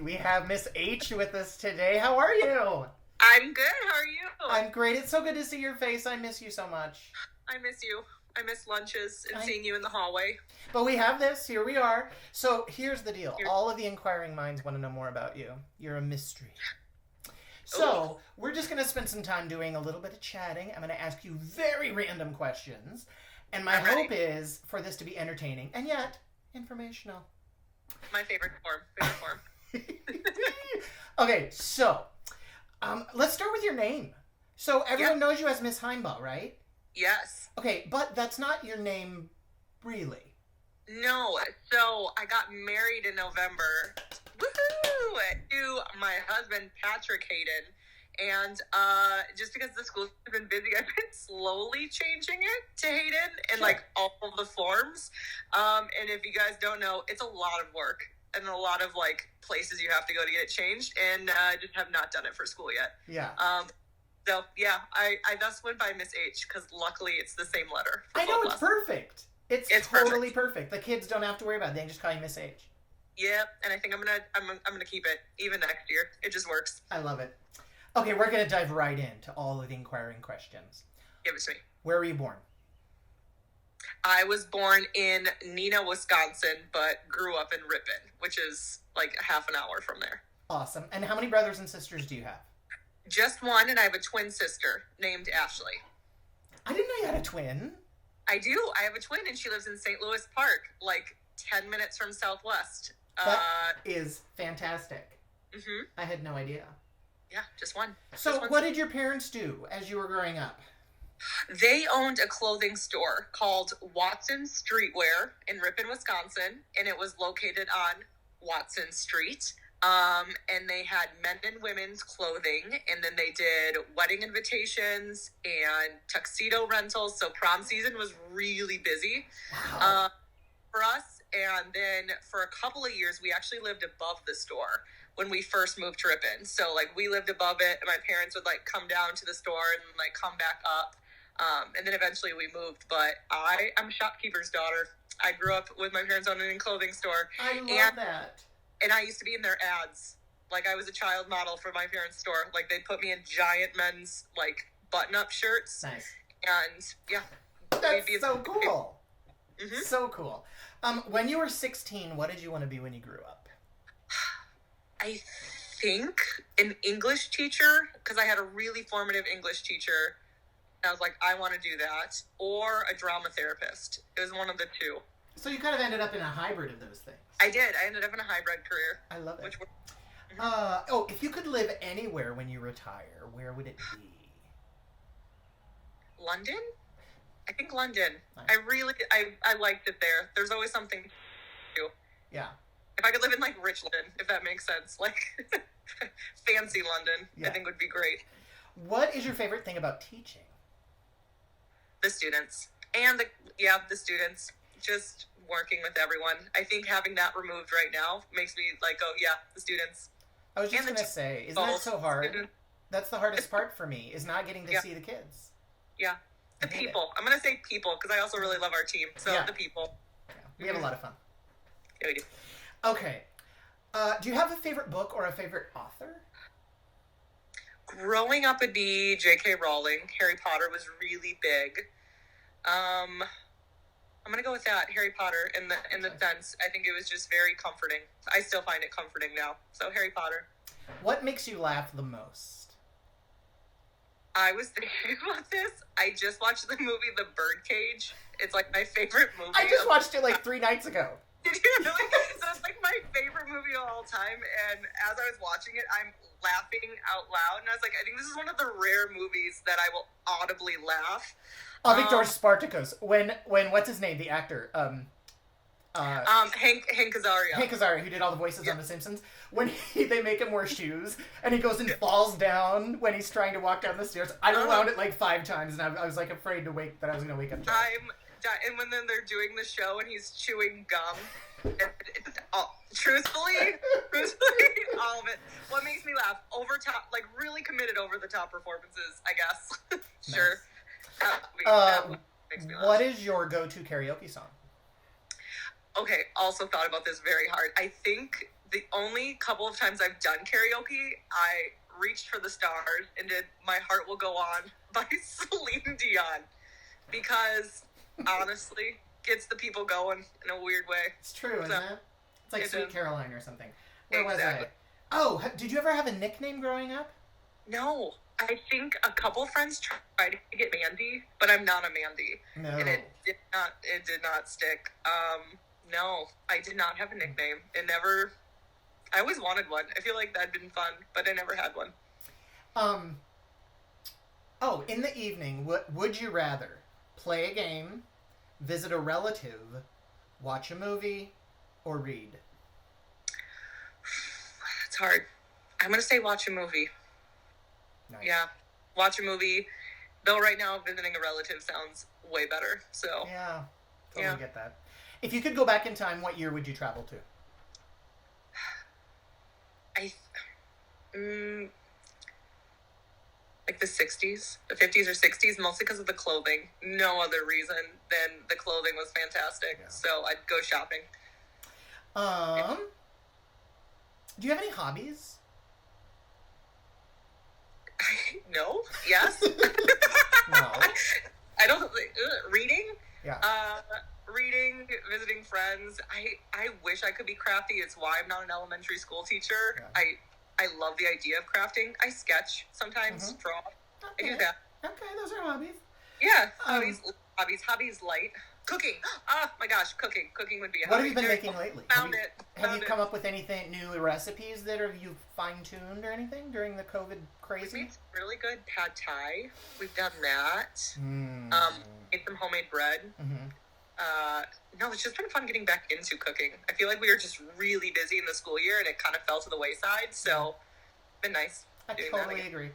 we have Miss H with us today. How are you? I'm good. How are you? I'm great. It's so good to see your face. I miss you so much. I miss you. I miss lunches and seeing you in the hallway. But we have this. Here we are. So here's the deal. All of the inquiring minds want to know more about you. You're a mystery. So we're just going to spend some time doing a little bit of chatting. I'm going to ask you very random questions. And my hope is for this to be entertaining and yet informational. My favorite form. Okay, so let's start with your name. So everyone knows you as Miss Heimbaugh, right? Yes. Okay, but that's not your name, really. No. So I got married in November. Woohoo! To my husband, Patrick Hayden. And just because the school's been busy, I've been slowly changing it to Hayden in like all of the forms. And if you guys don't know, it's a lot of work and a lot of like places you have to go to get it changed. And I just have not done it for school yet. Yeah. So yeah, I thus went by Miss H because luckily it's the same letter. I know, it's perfect. It's totally perfect. The kids don't have to worry about it. They can just call you Miss H. Yep, and I think I'm gonna keep it even next year. It just works. I love it. Okay, we're gonna dive right into all of the inquiring questions. Give it to me. Where were you born? I was born in Neenah, Wisconsin, but grew up in Ripon, which is like a half an hour from there. Awesome. And how many brothers and sisters do you have? Just one, and I have a twin sister named Ashley. I didn't know you had a twin. I do. I have a twin, and she lives in St. Louis Park, like 10 minutes from Southwest. That is fantastic. Mm-hmm. I had no idea. Yeah, just one. So what did your parents do as you were growing up? They owned a clothing store called Watson Streetwear in Ripon, Wisconsin, and it was located on Watson Street. And they had men and women's clothing, and then they did wedding invitations and tuxedo rentals. So prom season was really busy for us. And then for a couple of years, we actually lived above the store when we first moved to Ripon. So like we lived above it, and my parents would like come down to the store and like come back up. And then eventually we moved. But I'm a shopkeeper's daughter. I grew up with my parents owning a clothing store. I love that. And I used to be in their ads. Like, I was a child model for my parents' store. Like, they'd put me in giant men's, like, button-up shirts. Nice. And, yeah. That's so cool. Mm-hmm. So cool. When you were 16, what did you want to be when you grew up? I think an English teacher, because I had a really formative English teacher. I was like, I want to do that. Or a drama therapist. It was one of the two. So you kind of ended up in a hybrid of those things. I did. I ended up in a hybrid career. I love it. Which were, if you could live anywhere when you retire, where would it be? London? I think London. Nice. I liked it there. There's always something to do. Yeah. If I could live in, like, rich London, if that makes sense. Like, fancy London, I think would be great. What is your favorite thing about teaching? The students. And, the students. Just working with everyone. I think having that removed right now makes me like, oh yeah, the students. I was just going to say, isn't that so hard? That's the hardest part for me, is not getting to see the kids. Yeah. The people. I'm going to say people, because I also really love our team. So the people. Yeah. We have a lot of fun. Yeah, we do. Okay. Do you have a favorite book or a favorite author? Growing up would be J.K. Rowling. Harry Potter was really big. I'm going to go with that, Harry Potter, in the sense. I think it was just very comforting. I still find it comforting now. So, Harry Potter. What makes you laugh the most? I was thinking about this. I just watched the movie The Birdcage. It's like my favorite movie. I just watched it like 3 nights ago. Did you really? So it's like my favorite movie of all time. And as I was watching it, I'm laughing out loud. And I was like, I think this is one of the rare movies that I will audibly laugh. I think George Spartacus. When what's his name? The actor. Hank Azaria. Hank Azaria, who did all the voices on The Simpsons. When they make him wear shoes, and he goes and falls down when he's trying to walk down the stairs. I rewound it like 5 times, and I was like afraid that I was going to wake up. And when then they're doing the show, and he's chewing gum. Truthfully, all of it. What makes me laugh? Over top, like really committed over the top performances, I guess. Sure. Nice. That makes me laugh. What is your go-to karaoke song? Okay, also thought about this very hard. I think the only couple of times I've done karaoke, I reached for the stars and did "My Heart Will Go On" by Celine Dion, because honestly, gets the people going in a weird way. It's true, isn't it? It's like Sweet is. Caroline or something. Where Exactly. was I? Oh, did you ever have a nickname growing up? No, I think a couple friends tried to get Mandy, but I'm not a Mandy, No. and it did not stick. No, I did not have a nickname. It never. I always wanted one. I feel like that'd been fun, but I never had one. Oh, in the evening, would you rather play a game, visit a relative, watch a movie, or read? It's hard. I'm gonna say watch a movie. Nice. Yeah, watch a movie. Though right now visiting a relative sounds way better. So yeah, totally get that. If you could go back in time, what year would you travel to? Like the 60s, the 50s or 60s, mostly because of the clothing. No other reason than the clothing was fantastic. Yeah. So I'd go shopping. Do you have any hobbies? No. Yes. No. I don't. Reading. Yeah. Reading, visiting friends. I wish I could be crafty. It's why I'm not an elementary school teacher. Yeah. I love the idea of crafting. I sketch sometimes, draw. Okay. I do that. Okay, those are hobbies. Yeah, hobbies light. Cooking. Oh my gosh, cooking. Cooking would be a hobby. What have you been making lately? Have you come it. up with anything new recipes that you've fine-tuned or anything during the COVID crazy? We made some really good pad thai. We've done that. Made some homemade bread. No, it's just been fun getting back into cooking. I feel like we were just really busy in the school year and it kind of fell to the wayside, so it's been nice. I doing totally that agree.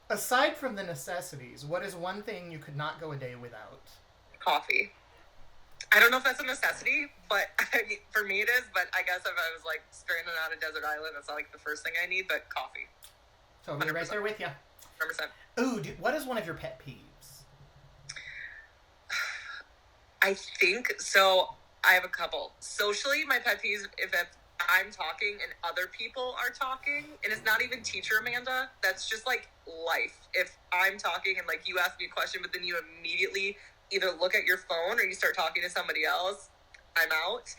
Aside from the necessities, what is one thing you could not go a day without? Coffee. I don't know if that's a necessity, but I mean, for me it is, but I guess if I was like stranded on a desert island, that's not like the first thing I need, but coffee. Totally 100%. Right there with you. 100%. Ooh, what is one of your pet peeves? I think so. I have a couple. Socially, my pet peeves if I'm talking and other people are talking, and it's not even teacher Amanda. That's just like life. If I'm talking and like you ask me a question, but then you immediately either look at your phone or you start talking to somebody else, I'm out.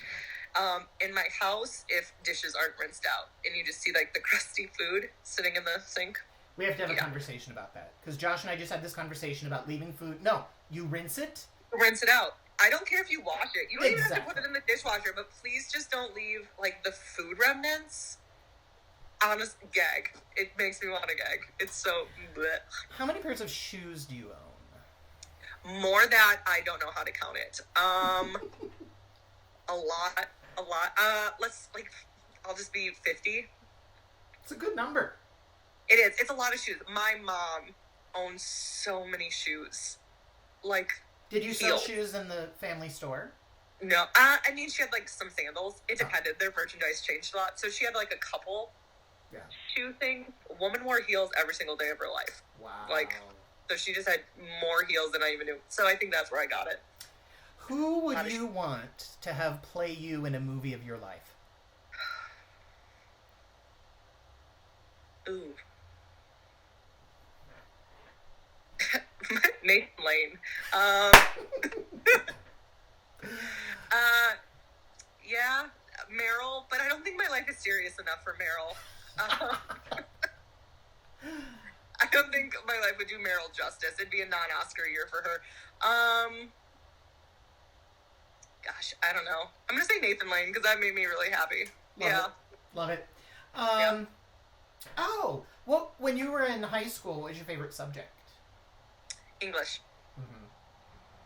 In my house, if dishes aren't rinsed out and you just see like the crusty food sitting in the sink. We have to have a conversation about that because Josh and I just had this conversation about leaving food. No, you rinse it. Rinse it out. I don't care if you wash it. You don't even have to put it in the dishwasher, but please just don't leave, like, the food remnants. Honest gag. It makes me want to gag. It's so bleh. How many pairs of shoes do you own? More that I don't know how to count it. A lot. I'll just be 50. It's a good number. It is. It's a lot of shoes. My mom owns so many shoes. Like... Did you sell shoes in the family store? No. I mean, she had, like, some sandals. It depended. Their merchandise changed a lot. So she had, like, a couple shoe things. A woman wore heels every single day of her life. Wow. Like, so she just had more heels than I even knew. So I think that's where I got it. Who would you want to have play you in a movie of your life? Ooh. Nathan Lane. Yeah, Meryl, but I don't think my life is serious enough for Meryl. I don't think my life would do Meryl justice. It'd be a non-Oscar year for her. Gosh, I don't know. I'm gonna say Nathan Lane because that made me really happy. Love it. Oh, well, when you were in high school, what was your favorite subject? English.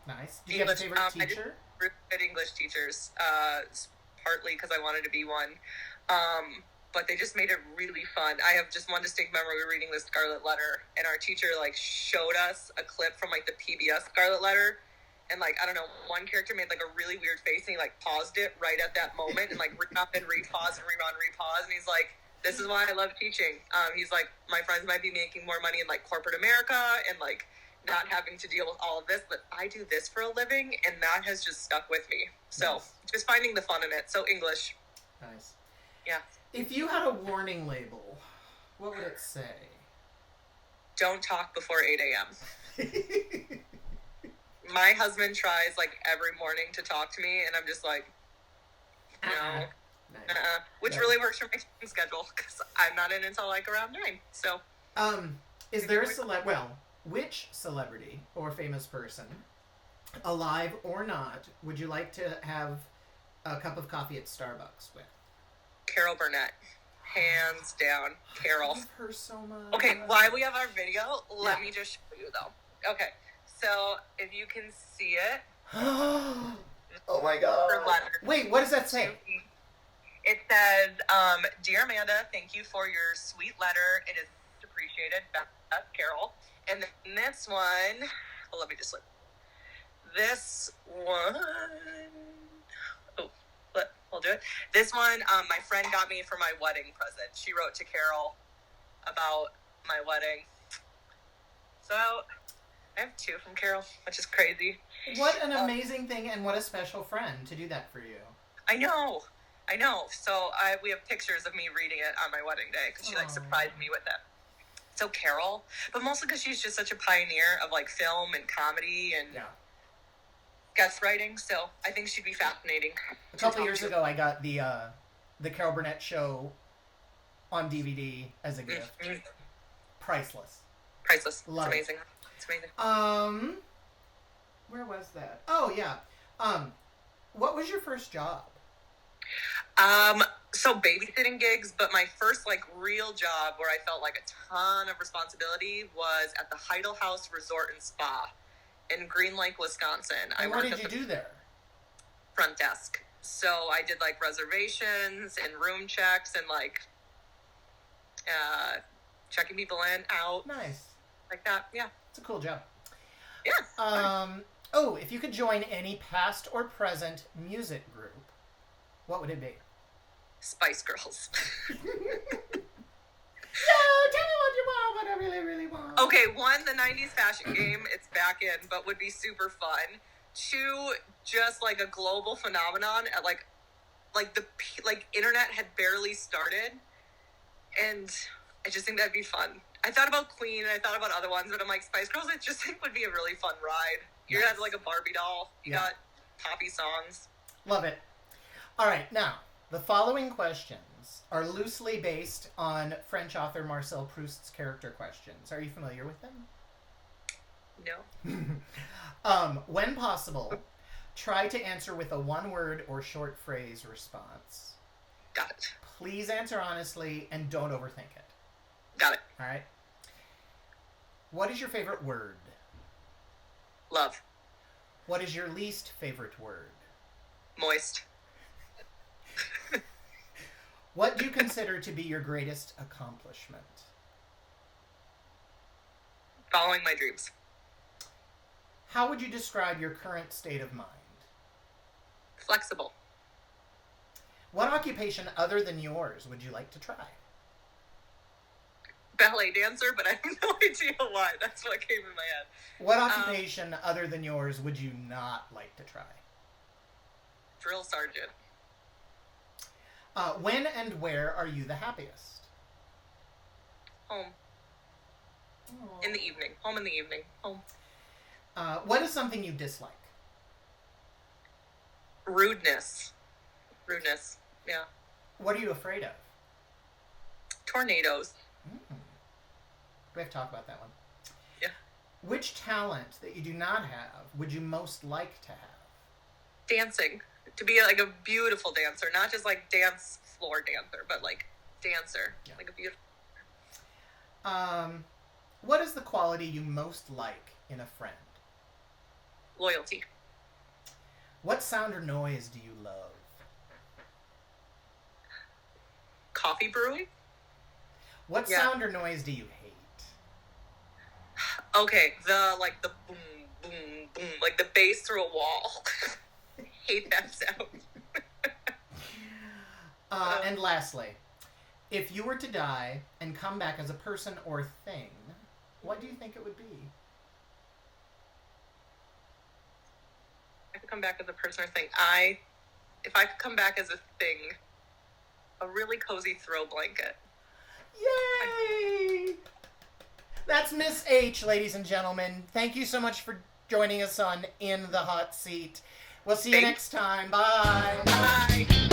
Nice. Did you have a favorite teacher? I did really good English teachers, partly because I wanted to be one. But they just made it really fun. I have just one distinct memory of reading the Scarlet Letter, and our teacher, like, showed us a clip from, like, the PBS Scarlet Letter, and, like, I don't know, one character made, like, a really weird face, and he, like, paused it right at that moment, and, like, re-up and re-pause and re-pause, and he's like, this is why I love teaching. He's like, my friends might be making more money in, like, corporate America, and, like, not having to deal with all of this, but I do this for a living, and that has just stuck with me. So Nice. just finding the fun in it. So English. Nice. Yeah. If you had a warning label, what would it say? Don't talk before 8 a.m. My husband tries like every morning to talk to me, and I'm just like, no. Nice. Which Nice. really works for my time schedule because I'm not in until like around 9. So, is there a which celebrity or famous person, alive or not, would you like to have a cup of coffee at Starbucks with? Carol Burnett, hands down. Carol. I love her so much. Okay, while we have our video, let me just show you though. Okay, so if you can see it. Oh my god. Her letter. Wait, what does that say? It says, Dear Amanda, thank you for your sweet letter. It is appreciated. Beth, Carol. And then this one, let me just look. This one, I'll do it. This one, my friend got me for my wedding present. She wrote to Carol about my wedding. So I have 2 from Carol, which is crazy. What an amazing thing, and what a special friend to do that for you. I know. So we have pictures of me reading it on my wedding day because she surprised me with it. So Carol, but mostly because she's just such a pioneer of like film and comedy and guest writing. So I think she'd be fascinating. A couple years ago, I got the Carol Burnett show on DVD as a gift. Mm-hmm. Priceless. Love it's amazing. It's amazing. Where was that? Oh yeah. What was your first job? So babysitting gigs, but my first like real job where I felt like a ton of responsibility was at the Heidel House Resort and Spa in Green Lake, Wisconsin. And what did you do there? Front desk. So I did like reservations and room checks and like checking people in, out. Nice. Like that, yeah. It's a cool job. Yeah. If you could join any past or present music group, what would it be? Spice Girls. No, tell me what you want, what I really, really want. Okay, 1, the 90s fashion game, it's back in, but would be super fun. 2, just like a global phenomenon at like the internet had barely started, and I just think that'd be fun. I thought about Queen and I thought about other ones, but I'm like, Spice Girls, I just think would be a really fun ride. You have like a Barbie doll. You got poppy songs. Love it. All right, now, the following questions are loosely based on French author Marcel Proust's character questions. Are you familiar with them? No. When possible, try to answer with a one-word or short phrase response. Got it. Please answer honestly and don't overthink it. Got it. All right. What is your favorite word? Love. What is your least favorite word? Moist. What do you consider to be your greatest accomplishment? Following my dreams. How would you describe your current state of mind? Flexible. What occupation other than yours would you like to try? Ballet dancer, but I have no idea why. That's what came in my head. What occupation other than yours would you not like to try? Drill sergeant. When and where are you the happiest? Home. Aww. In the evening. Home in the evening. Home. What is something you dislike? Rudeness. Yeah. What are you afraid of? Tornadoes. We have to talk about that one. Yeah. Which talent that you do not have would you most like to have? Dancing. To be like a beautiful dancer, not just like dance floor dancer, but like dancer. Yeah. Like a beautiful. What is the quality you most like in a friend? Loyalty. What sound or noise do you love? Coffee brewing. What sound or noise do you hate? Okay, the boom, boom, boom, like the bass through a wall. Hate that sound. And lastly, if you were to die and come back as a person or thing, what do you think it would be? to come back as a person or thing, if I could come back as a thing, a really cozy throw blanket. Yay! That's Miss H, ladies and gentlemen. Thank you so much for joining us on In the Hot Seat. We'll see you next time. Bye. Bye.